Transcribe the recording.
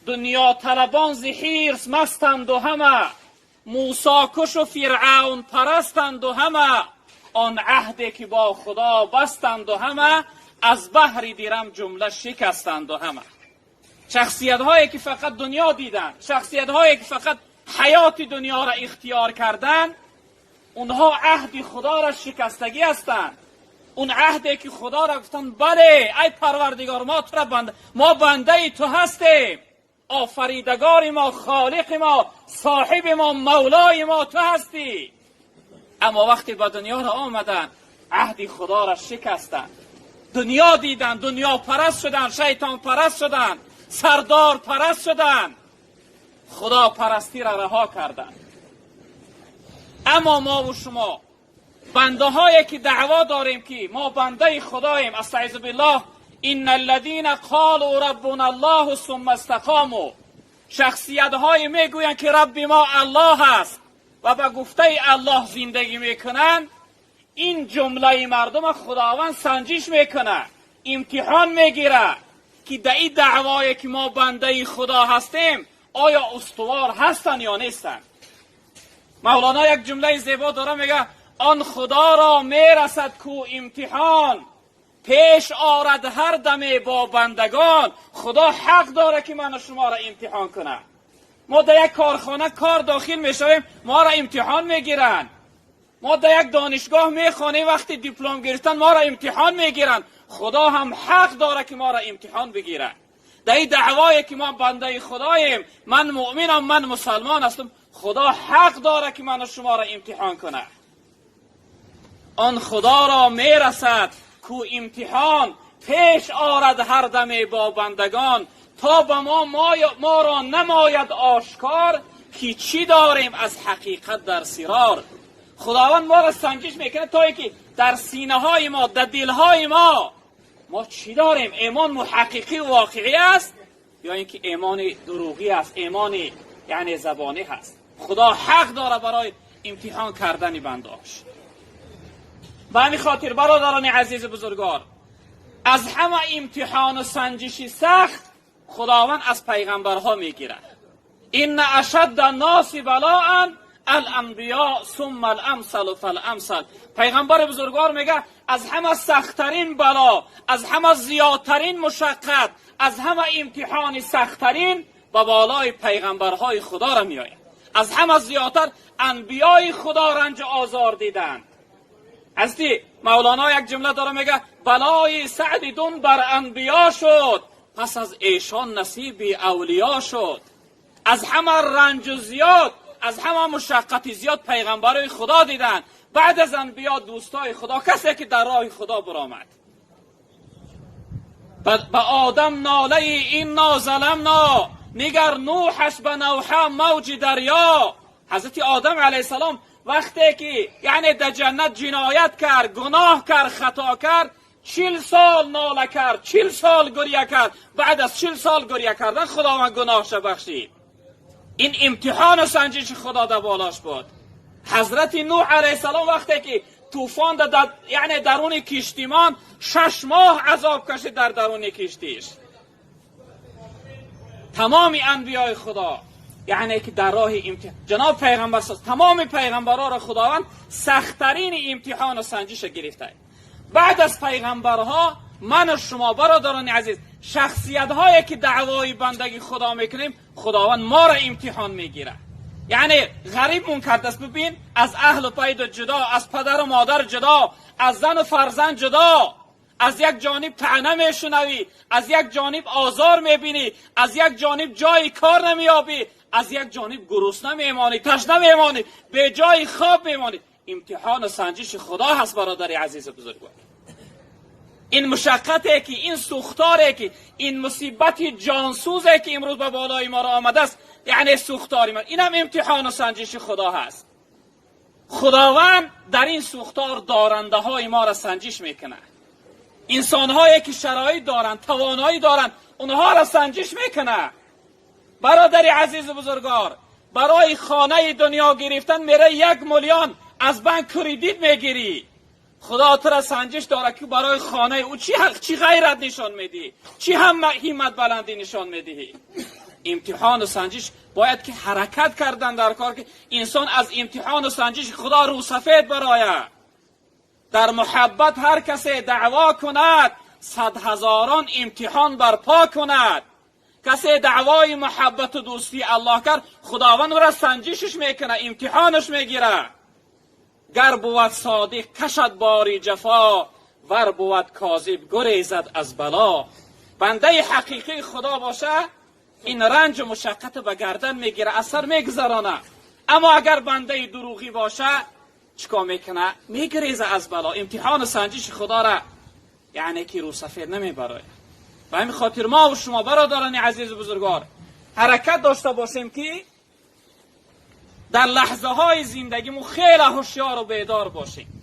دنیا طلبان ز حرص مستند و همه، موسی کش و فرعون پرستند و همه، آن عهدی که با خدا بستند و همه، از بحر درم جمله شکستند و همه. شخصیت هایی که فقط دنیا دیدن، شخصیت هایی که فقط حیات دنیا را اختیار کردن، اونها عهد خدا را شکستگی هستند. اون عهدی که خدا را گفتن بله ای پروردگار ما بنده تو هستیم، آفریدگار ما، خالق ما، صاحب ما، مولای ما تو هستی. اما وقتی به دنیا را آمدن عهد خدا را شکستن، دنیا دیدن، دنیا پرست شدن، شیطان پرست شدن، سردار پرست شدن، خدا پرستی را رها کردن. اما ما و شما بنده هایی که دعوا داریم که ما بنده خداییم، استعوذ بالله، ان الذين قالوا ربنا الله ثم استقاموا، شخصیت های میگویند که رب ما الله است و به گفته الله زندگی میکنن، این جمله مردم خداوند سنجش میکنه، امتحان میگیره که در این دعوایی که ما بنده خدا هستیم آیا استوار هستن یا نیستن. مولانا یک جمله زیبا داره، میگه آن خدا را میرسد کو امتحان، پیش آرد هر دمه با بندگان. خدا حق داره که من و شما را امتحان کنه. ما در یک کارخانه کار داخل میشویم ما را امتحان میگیرن، ما در یک دانشگاه میخوانیم وقتی دیپلم گرفتن ما را امتحان میگیرن. خدا هم حق داره که ما را امتحان بگیره. در این دعوایی که ما بنده خداییم، من مؤمنم، من مسلمان هستم، خدا حق داره که من و شما را امتحان کنه. آن خدا را میرسد کو امتحان، پیش آرد هر دمه با بندگان. تا به ما را نماید آشکار، که چی داریم از حقیقت در سرار. خداوند ما را سنجش میکنه تا که در سینه های ما، در دل های ما چی داریم. ایمان محققی و واقعی است یا اینکه ایمان دروغی است، ایمان یعنی زبانی هست. خدا حق داره برای امتحان کردن بندهاش. به همین خاطر برادران عزیز بزرگوار، از همه امتحان و سنجشی سخت خداوند از پیغمبرها میگیره. ان اشد الناس بلاء الانبیاء ثم الامثل فالامثل. پیغمبر بزرگوار میگه از همه سختترین بلا، از همه زیادترین مشقت، از همه امتحان سختترین به بالای پیغمبرهای خدا را میآید. از همه زیادتر انبیای خدا رنج آزار دیدند. حضرت مولانا یک جمله داره، میگه بلای سعد دون بر انبیا شد، پس از ایشان نصیب اولیا شد. از همه رنج زیاد، از همه مشقت زیاد پیغمبرای خدا دیدن. بعد از انبیا دوستای خدا، کسی که در راه خدا برآمد. به آدم ناله اینا ظلمنا، نگر نوحش به نوحه موج دریا. حضرت آدم علیه السلام وقتی که یعنی در جنت جنایت کرد، گناه کرد، خطا کرد، 40 سال ناله کرد، 40 سال گریه کرد. بعد از 40 سال گریه کردن خداوند گناهش بخشید. این امتحان و سنجش خدا در بالاش بود. حضرت نوح علیه السلام وقتی که طوفان یعنی درون کشتیمان 6 ماه عذاب کشید در درون کشتیش. تمام انبیای خدا یعنی که در راه امتحان، جناب پیغمبر تمام پیغمبرها را خداوند سختترین امتحان و سنجش گرفته. بعد از پیغمبرها من و شما برادران عزیز، شخصیت هایی که دعوای بندگی خدا میکنیم، خداوند ما را امتحان میگیره. یعنی غریب مون کرده است. ببین، از اهل و پید جدا، از پدر و مادر جدا، از زن و فرزند جدا، از یک جانب طعنه میشنوی، از یک جانب آزار میبینی، از یک جانب جای کار نمیابی، از یک جانب گرسنه میمانی، تشنه میمانی، به جای خواب میمانی. امتحان و سنجش خدا هست برادر عزیز بزرگوار. این مشقتی که، این سوختاری که، این مصیبت جانسوزی که امروز به بالای ما را آمده است، یعنی سوختاری ما، این هم امتحان و سنجش خدا هست. خداوند در این سوختار دارنده های ما را سنجش میکنه. انسان هایی که شرایط دارند، توانایی دارند، اونها را سنجش میکنه. برادر عزیز بزرگوار، برای خانه دنیا گرفتن میره 1 میلیون از بانک کردیت میگیری. خدا تو را سنجش داره که برای خانه او چی غیرت نشان میدی، چی هم همت بلندی نشان میدی. امتحان و سنجش باید که حرکت کردن در کار که انسان از امتحان و سنجش خدا رو سفید برآید. در محبت هر کسی دعوا کند 100,000 امتحان برپا کند. کسی دعوای محبت و دوستی الله کرد خداوند او را سنجشش میکنه، امتحانش میگیره. گر بود صادق کشد باری جفا، ور بود کاذب گریزد از بلا. بنده حقیقی خدا باشه این رنج و مشقت به گردن میگیره، اثر میگذرانه. اما اگر بنده دروغی باشه چیکار میکنه؟ میگریزه از بلا. امتحان و سنجش خدا را یعنی که رو سفید نمیبره. و همین خاطر ما و شما برادران عزیز و بزرگوار حرکت داشته باشیم که در لحظه های زندگیمون خیلی هوشیار و بیدار باشیم.